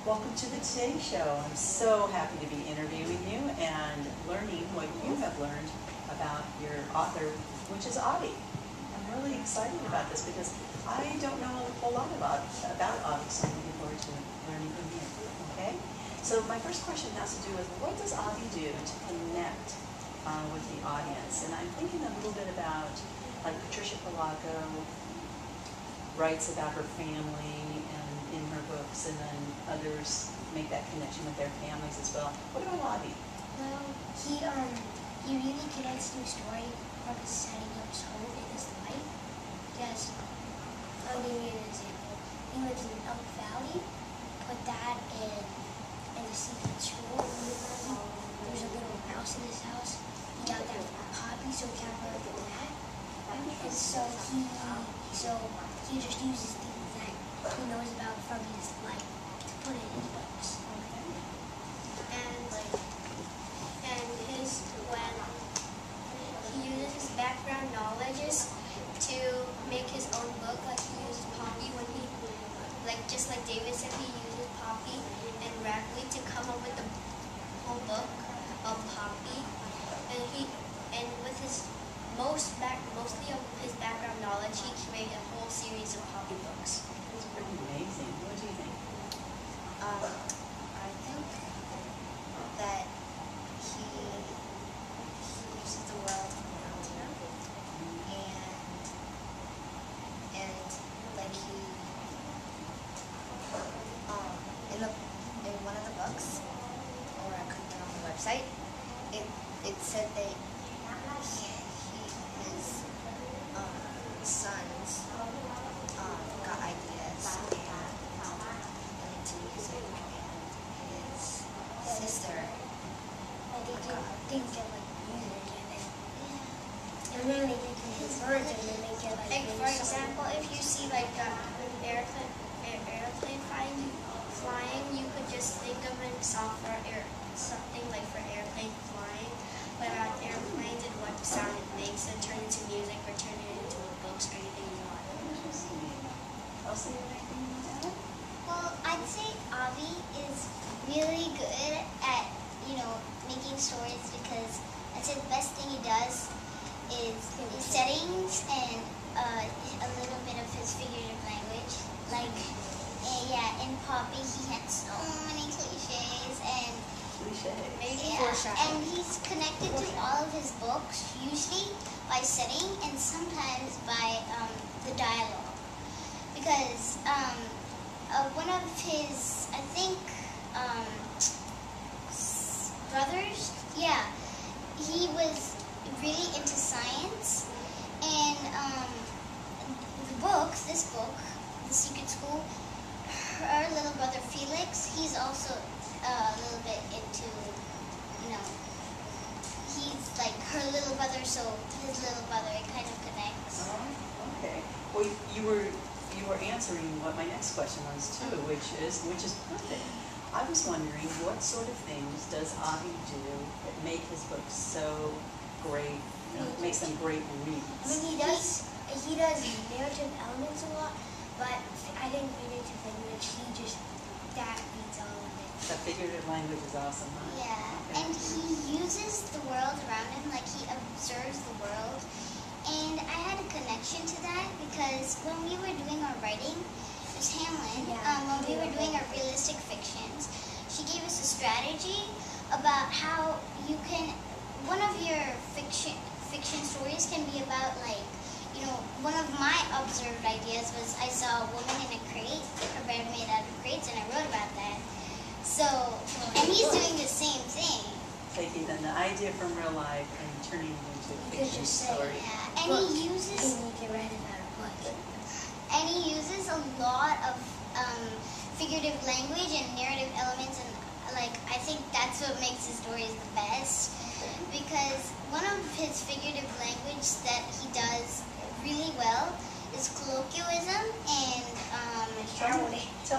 Welcome to the Today Show. I'm so happy to be interviewing you and learning what you have learned about your author, which is Avi. I'm really excited about this because I don't know a whole lot about Avi, so I'm looking forward to learning from you. Okay? So my first question has to do with what does Avi do to connect with the audience? And I'm thinking a little bit about, like, Patricia Palaco writes about her family and in her books, and then others make that connection with their families as well. What about Avi? Well, he really connects to the story from his setting of his home in his life. Because, I'll give you an example. He lives in Elk Valley, put that in the secret school. There's a little mouse in his house. He got that from Poppy, so he can't learn from that. And so he just uses things that he knows about from his life to put in his books. And when he uses his background knowledges to make his own book, like he used Poppy when he, just like David said, he uses Poppy and Ragweed to come up with the whole book of Poppy, and with his mostly of his background knowledge, he created a whole series of Poppy books. That's pretty amazing. What do you think? I think that he uses the world around him, and like he in one of the books, or I clicked it on the website, it said that his sons got ideas into music, and his sister Things get like music and then they get his words and then they get Like for example, if you see like airplane flying, you could just think of a song for something like for airplane flying, but about airplanes and what sound it makes, and turn it into music or turn it into books or anything you want. Elsa, you have anything you want to add? Well, I'd say Avi is really good at, making stories, because I'd say the best thing he does is settings and a little bit of his figurative language. Like, in Poppy, he had so many cliches and and he's connected to all of his books, usually by setting and sometimes by the dialogue. Because one of his, I think, brothers, he was really into science, and this book, The Secret School, her little brother Felix, he's also a little bit into, he's like her little brother, so his little brother, it kind of connects. Oh, okay. Well, you were answering what my next question was too, which is perfect. I was wondering, what sort of things does Avi do that make his books so great, makes them great reads? I mean, he does narrative elements a lot, but I think figurative language, that reads all of it. The figurative language is awesome, huh? Yeah, Okay. and he uses the world around him, like he observes the world. And I had a connection to that because when we were doing our writing, Miss Hamlin, when we were doing our realistic fictions, she gave us a strategy about how you can, one of your fiction stories can be about, like, one of my observed ideas was I saw a woman in a crate, a bed made out of crates, and I wrote about that. So, and he's doing the same thing. Taking then the idea from real life and turning it into a fiction story. Yeah, and he uses a lot of figurative language and narrative elements, and I think that's what makes his stories the best. Because one of his figurative language that he does really well is colloquialism and Tell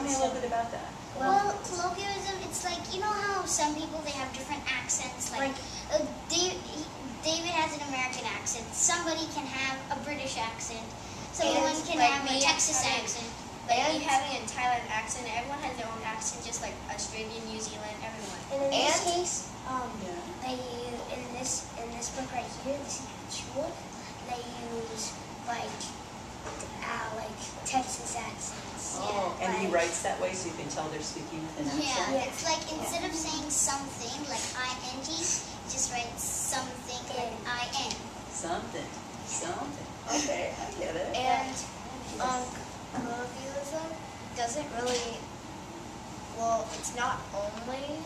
me a little bit about that. Well, colloquialism, it's like, how some people, they have different accents, like David has an American accent, somebody can have a British accent, someone can have a Texas accent. Like me having a Thailand accent, everyone has their own accent, just like here at the secret school, they use like Texas accents. Oh, and he writes that way so you can tell they're speaking with an accent? Yeah, it's like instead of saying something like ing, just write something like in. Something. Okay, I get it. And colloquialism doesn't really, well, it's not only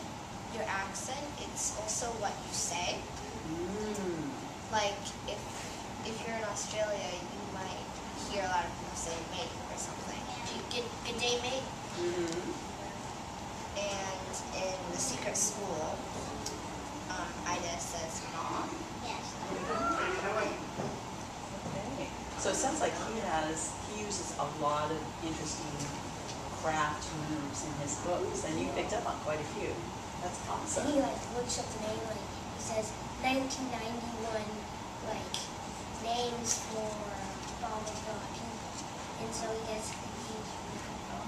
your accent, it's also what you say. Mm. Like, if you're in Australia, you might hear a lot of people say mate or something. Good day, mate. Mm-hmm. And in the secret school, Ida says mom. Yes. Okay. So it sounds like he uses a lot of interesting craft moves in his books, and you picked up on quite a few. That's awesome. He looks up the name, he says 1991 names for blah blah blah people, and so he gets confused.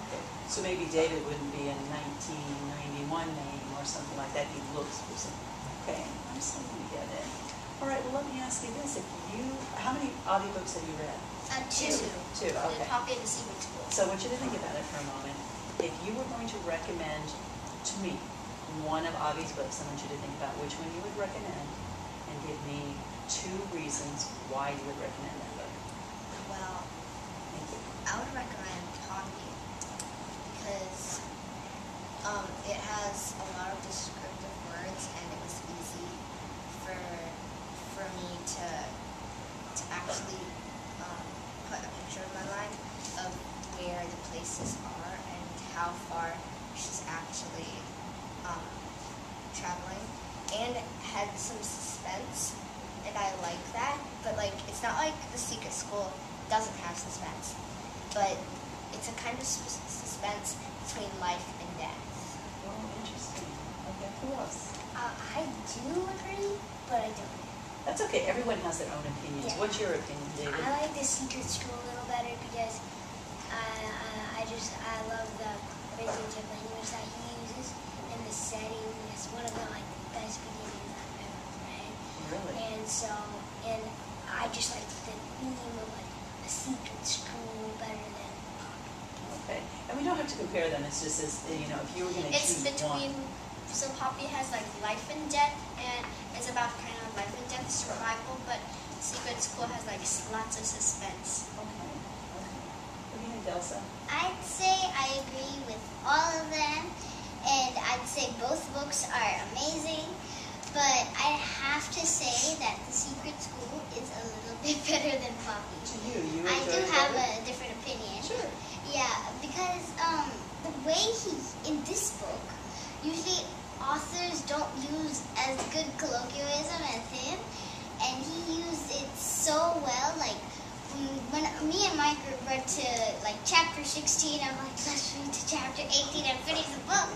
Okay. So maybe David wouldn't be a 1991 name or something like that. He looks for something. Okay, I'm starting to get it. All right, well, let me ask you this. How many audiobooks have you read? Two. Two, okay. Poppy and the Secret School. So I want you to think about it for a moment. If you were going to recommend to me one of Avi's books, I want you to think about which one you would recommend and give me 2 reasons why you would recommend that book. Well, Thank you. I would recommend Poppy because it has a lot of descriptive words, and it was easy for me to actually put a picture in my mind of where the places are and how far she's actually traveling, and it had some suspense, and I like that. But it's not like the secret school doesn't have suspense, but it's a kind of suspense between life and death. Oh, interesting. Okay, who else? I do agree, but I don't. That's okay. Everyone has their own opinions. Yeah. What's your opinion, David? I like the secret school a little better because I love the figurative language that he uses, and the setting is one of the best beginnings I've ever read. Really? And I just like the theme of a secret school better than Poppy. Okay. And we don't have to compare them. It's just as, if you were going to It's choose between, one. so Poppy has life and death, and it's about kind of life and death survival, but Secret School has lots of suspense. Okay. What do you think, Elsa? I'd say I agree with all of them, and I'd say both books are amazing, but I have to say that The Secret School is a little bit better than Poppy. To you I do enjoyed have it? a different opinion. Sure. Yeah, because the way in this book, usually authors don't use as good colloquialism as him, and he used it so well. When me and Mike read to chapter 16, I'm like, let's read to chapter 18 and finish the book.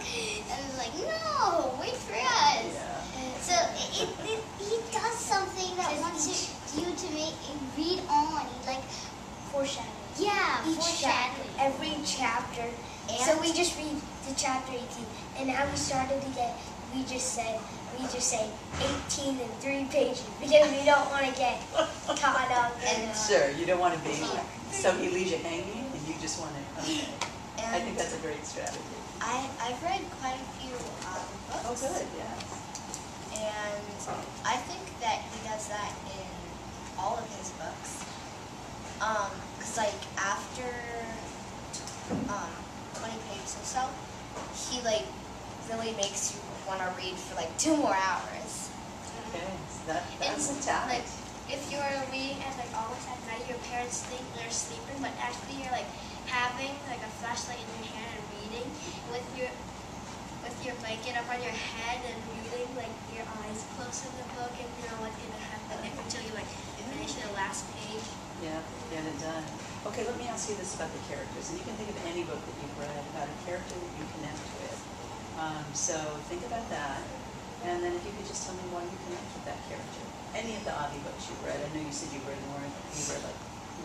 And I'm like, no, wait for us. Yeah. So he does something that wants you to read on. Foreshadowing. Yeah, Each foreshadowing. every chapter. So we just read to chapter 18, and now we just say 18 and 3 pages because we don't want to get caught up in Sure, you don't want to be. So he leaves you hanging, and you just want to. Okay. I think And that's a great strategy. I've read quite a few books. Oh, good. Yeah. And I think that he does that in all of his books. Because after 20 pages or so, he really makes you want to read for 2 more hours. Okay. So that's a It's talent. if you're reading at almost at night, your parents think they're sleeping, but actually you're having a flashlight in your hand and reading with your blanket up on your head and reading your eyes closed in the book, and you know what's gonna happen until you finish the last page. Yeah, get it done. Okay, let me ask you this about the characters. And you can think of any book that you've read about a character that you connect with. So think about that. And then if you could just tell me why you connect with that character. Any of the Avi books you've read. I know you said you read more. You read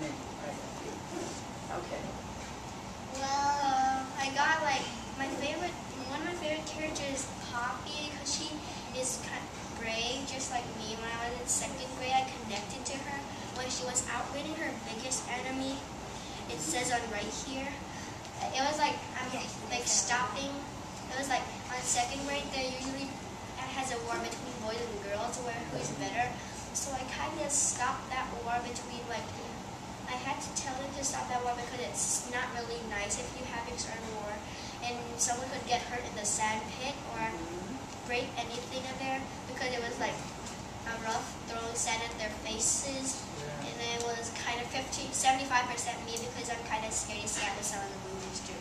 many, right? A few. Okay. Well, I got one of my favorite characters is Poppy because she is kind of brave, just like me when I was in 2nd grade. I defeating her biggest enemy. It says on right here. It was like stopping. It was like on second grade there usually has a war between boys and girls where who's better. So I kind of stopped that war between I had to tell them to stop that war because it's not really nice if you having started a war and someone could get hurt in the sand pit or break anything in there because it was a rough throwing sand at their faces. And then it was kind of 75% me because I'm kind of scared to stand with some of the movies too.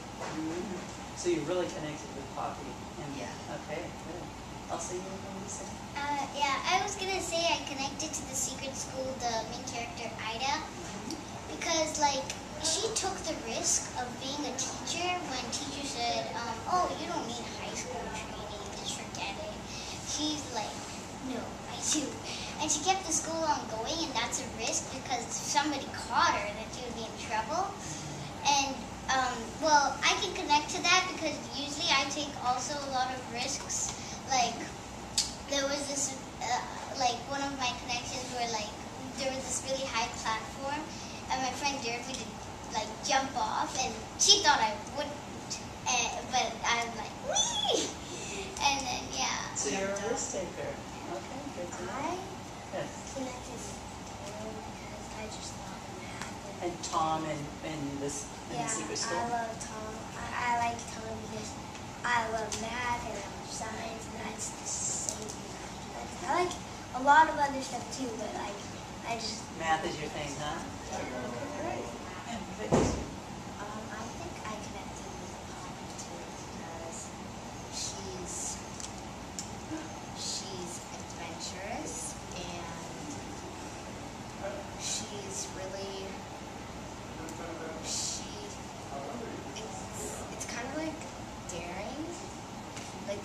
So you really connected with Poppy. And, Yeah. Okay, good. Elsa, you were going to say? Yeah, I was gonna say I connected to the secret school, the main character Ida, because she took the risk of being a teacher when teacher said, "Oh, you don't need high school training, just forget it." She's like, "No, I do," and she kept the school on going, and that's a risk because if somebody caught her, then she would be in trouble. And well, I can connect to that because usually I take also a lot of risks. There was this, one of my connections where there was this really high platform, and my friend dared me to jump off, and she thought I wouldn't, but I'm like, wee! And then yeah. So you're a risk taker. Okay, good to know. Yes. Connected to Tom because I just love math. And Tom in the secret school? I love Tom. I like Tom because I love math and I love science, and that's the same thing. I like a lot of other stuff too, but I just... Math is your thing, huh? Yeah. Great. And fitness. I think I connected with Poppy too because she's adventurous and she's really it's kind of daring.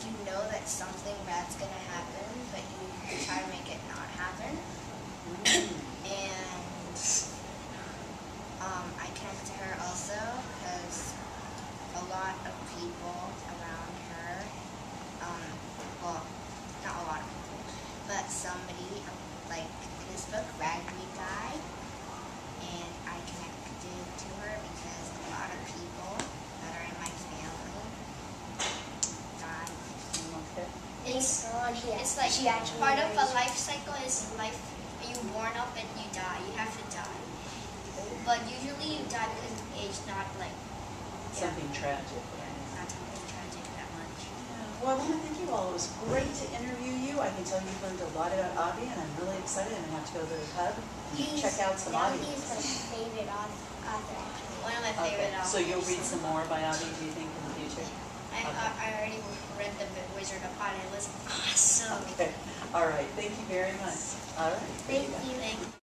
You know that something bad's gonna happen, but you try to make it not happen. And I connect to her also because a lot of people around her, well, not a lot of people, but somebody, in this book, Ragweed died, and I connected to her because a lot of people that are in my family died. Okay. It's She actually part of a marries- life cycle is life. You born up and you die. You have to die. But usually you die because of age, not Something tragic. not something tragic that much. Well, I want to thank you all. It was great to interview you. I can tell you've learned a lot about Avi, and I'm really excited. I'm going to have to go to the pub and check out some Avi. He's my favorite author actually. One of my Okay, favorite novels. so you'll read some more by Avi, do you think, in the future? I already read The Wizard of Oz. It was awesome. Okay. All right. Thank you very much. All right. Thank you. Thank you.